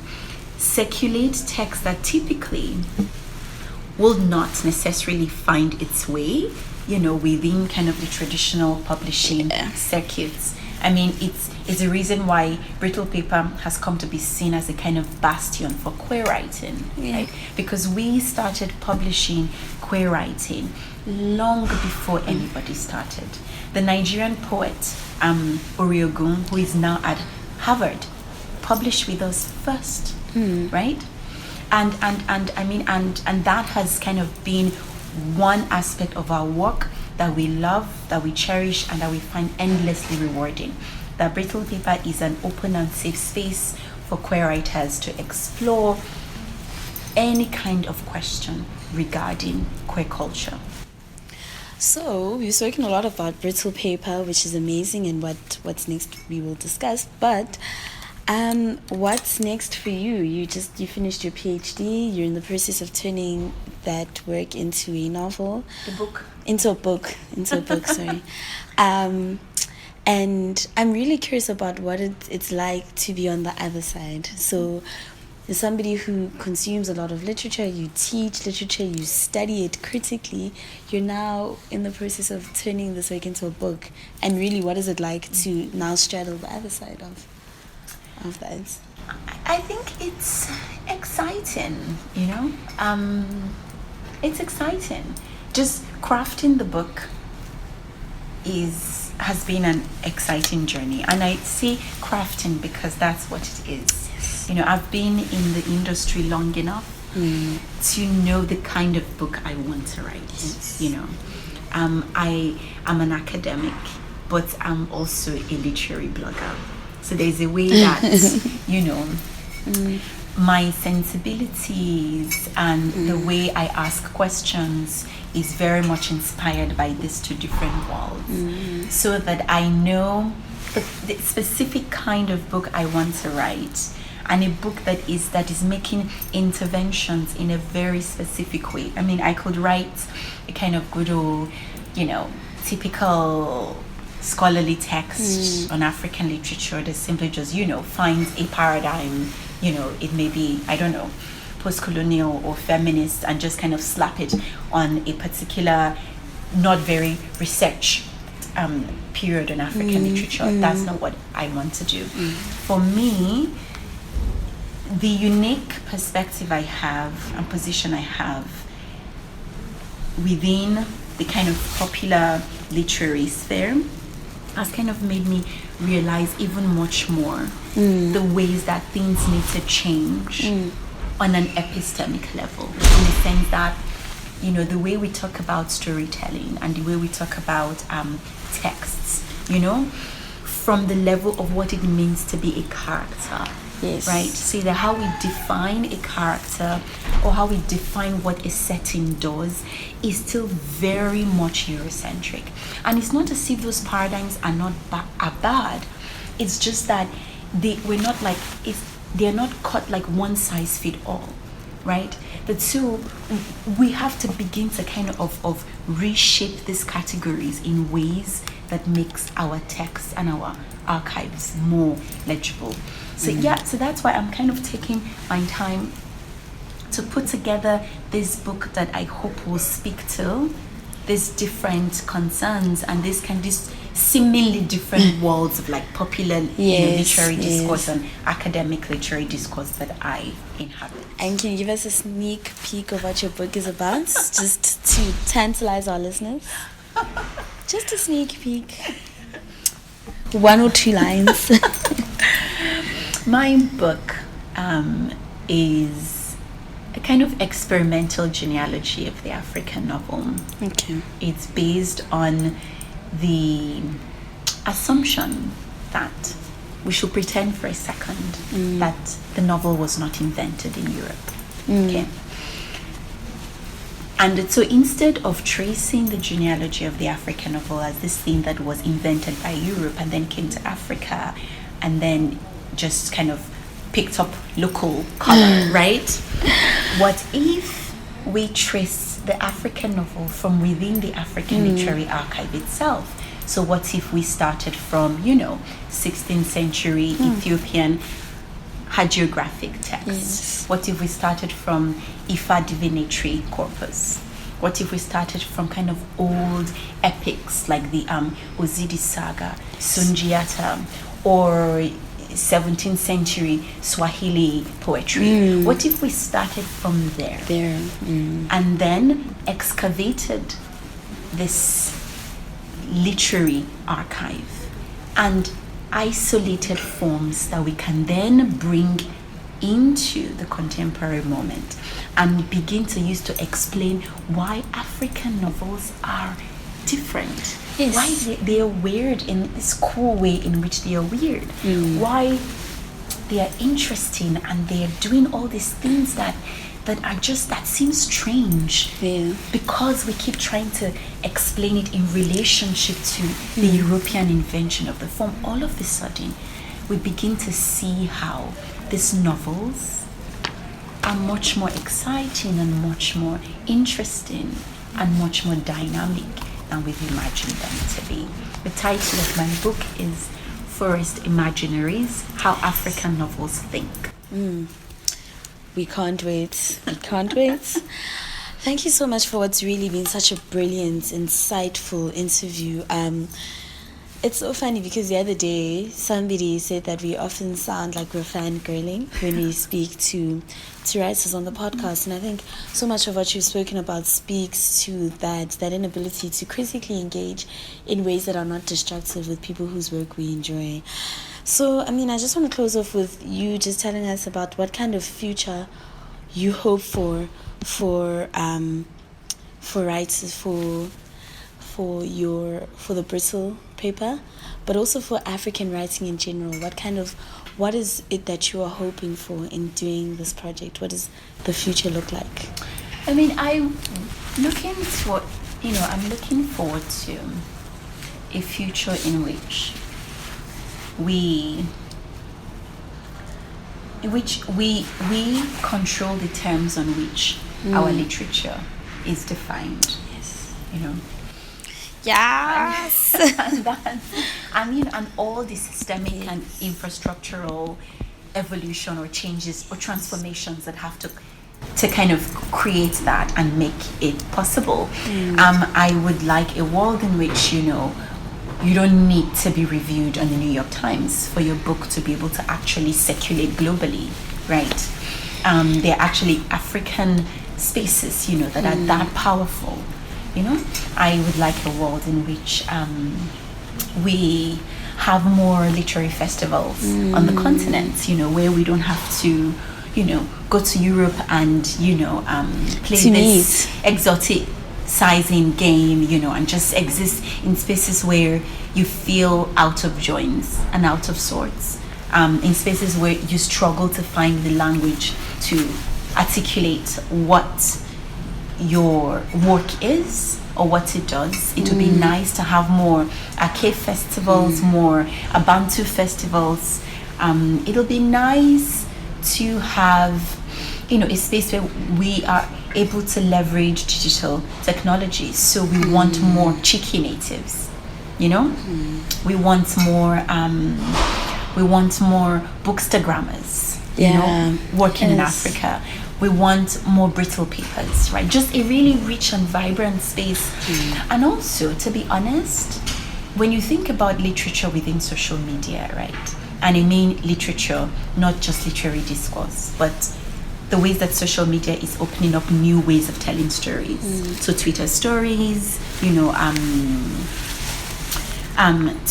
circulate text that typically will not necessarily find its way within kind of the traditional publishing circuits. I mean, it's a reason why Brittle Paper has come to be seen as a kind of bastion for queer writing, right? Because we started publishing queer writing long before anybody started. The Nigerian poet Oriogun, who is now at Harvard, published with us first, right? And that has kind of been one aspect of our work that we love, that we cherish, and that we find endlessly rewarding. That Brittle Paper is an open and safe space for queer writers to explore any kind of question regarding queer culture. So we've spoken a lot about Brittle paper, which is amazing, and what's next we will discuss. But what's next for you? You finished your PhD. You're in the process of turning that work into a novel. Into a book. Sorry. And I'm really curious about what it's like to be on the other side. So, as somebody who consumes a lot of literature, you teach literature, you study it critically, you're now in the process of turning this work into a book. And really, what is it like to now straddle the other side of that? I think it's exciting, it's exciting. Just crafting the book has been an exciting journey, and I say crafting because that's what it is. I've been in the industry long enough to know the kind of book I want to write. Yes. I am an academic, but I'm also a literary blogger. So there's a way that my sensibilities and the way I ask questions is very much inspired by these two different worlds, so that I know the specific kind of book I want to write, and a book that is making interventions in a very specific way. I mean, I could write a kind of good old, typical scholarly text on African literature that simply just, finds a paradigm, it may be, I don't know, post-colonial or feminist, and just kind of slap it on a particular, not very research period in African literature. That's not what I want to do. For me, the unique perspective I have and position I have within the kind of popular literary sphere has kind of made me realize even much more the ways that things need to change on an epistemic level, in the sense that, the way we talk about storytelling and the way we talk about texts, from the level of what it means to be a character. Yes. Right? See that how we define a character or how we define what a setting does is still very much Eurocentric. And it's not as if those paradigms are not are bad. It's just that they're not cut like one size fit all. Right? The two, we have to begin to kind of reshape these categories in ways that makes our texts and our archives more legible. So so that's why I'm kind of taking my time to put together this book that I hope will speak to these different concerns and these seemingly different worlds of like popular literary discourse and academic literary discourse that I inhabit. And can you give us a sneak peek of what your book is about, just to tantalize our listeners? Just a sneak peek. 1 or 2 lines. My book is a kind of experimental genealogy of the African novel. Okay. It's based on the assumption that we should pretend for a second that the novel was not invented in Europe. Okay. And so instead of tracing the genealogy of the African novel as this thing that was invented by Europe and then came to Africa and then just kind of picked up local color, right? What if we trace the African novel from within the African literary archive itself? So what if we started from, 16th century Ethiopian hagiographic text? Yes. What if we started from Ifa divinatory corpus? What if we started from kind of old epics like the Ozidi saga, Sundiata, or 17th century Swahili poetry? What if we started from there? And then excavated this literary archive and isolated forms that we can then bring into the contemporary moment and begin to use to explain why African novels are different. Yes. Why they are weird in this cool way in which they are weird. Why they are interesting and they are doing all these things that that seems strange. Yeah. Because we keep trying to explain it in relationship to the European invention of the form. All of a sudden, we begin to see how these novels are much more exciting and much more interesting and much more dynamic than we've imagined them to be. The title of my book is Forest Imaginaries: How African Novels Think. We can't wait. We can't wait. Thank you so much for what's really been such a brilliant, insightful interview. It's so funny because the other day somebody said that we often sound like we're fangirling when we speak to writers on the podcast, and I think so much of what you've spoken about speaks to that inability to critically engage in ways that are not destructive with people whose work we enjoy. So, I mean, I just want to close off with you just telling us about what kind of future you hope for writers, for the Brittle paper, but also for African writing in general. What is it that you are hoping for in doing this project? What does the future look like? I mean, I'm looking forward to a future in which we control the terms on which our literature is defined. Yes. Yes. And all the systemic and infrastructural evolution or changes or transformations that have to kind of create that and make it possible. I would like a world in which, you don't need to be reviewed on the New York Times for your book to be able to actually circulate globally, right? They're actually African spaces, that are that powerful. I would like a world in which we have more literary festivals on the continent, where we don't have to, go to Europe and, play this exotic sizing game, and just exist in spaces where you feel out of joints and out of sorts, in spaces where you struggle to find the language to articulate what your work is or what it does. It would be nice to have more Ake festivals, more Abantu festivals. It'll be nice to have, a space where we are able to leverage digital technology. So we want more cheeky natives, we want more bookstagrammers, working in Africa. We want more Brittle papers, right? Just a really rich and vibrant space. And also, to be honest, when you think about literature within social media, right? And I mean literature, not just literary discourse, but the ways that social media is opening up new ways of telling stories. So Twitter stories,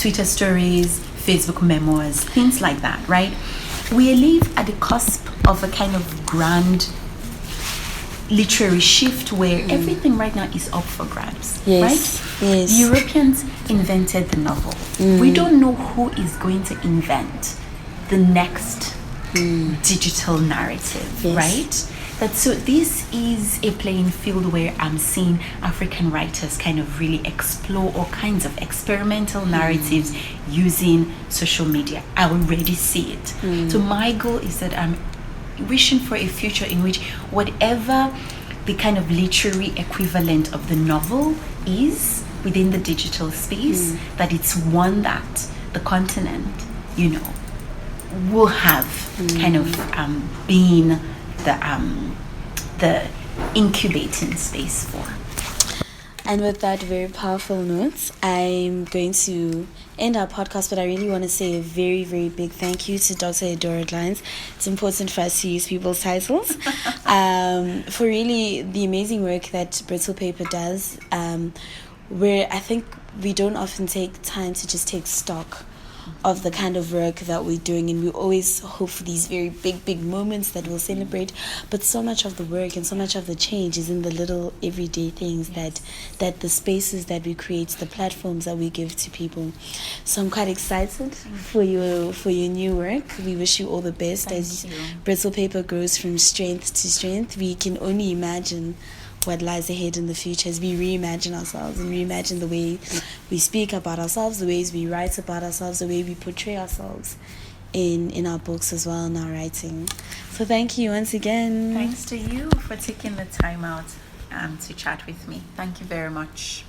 Twitter stories, Facebook memoirs, things like that, right? We live at the cusp of a kind of grand literary shift where everything right now is up for grabs, right? Yes. The Europeans invented the novel. We don't know who is going to invent the next digital narrative, right? So this is a playing field where I'm seeing African writers kind of really explore all kinds of experimental narratives using social media. I already see it. So my goal is that I'm wishing for a future in which whatever the kind of literary equivalent of the novel is within the digital space, that it's one that the continent, will have kind of been the incubating space for. And with that very powerful note, I'm going to end our podcast, but I really want to say a very, very big thank you to Dr. Edoro-Glines. It's important for us to use people's titles for really the amazing work that Brittle Paper does, where I think we don't often take time to just take stock of the kind of work that we're doing, and we always hope for these very big moments that we'll celebrate, but so much of the work and so much of the change is in the little everyday things that the spaces that we create, the platforms that we give to people. So I'm quite excited for your new work. We wish you all the best. As Brittle paper grows from strength to strength, we can only imagine what lies ahead in the future as we reimagine ourselves and reimagine the way we speak about ourselves, the ways we write about ourselves, the way we portray ourselves in our books as well, in our writing. So thank you once again. Thanks to you for taking the time out to chat with me. Thank you very much.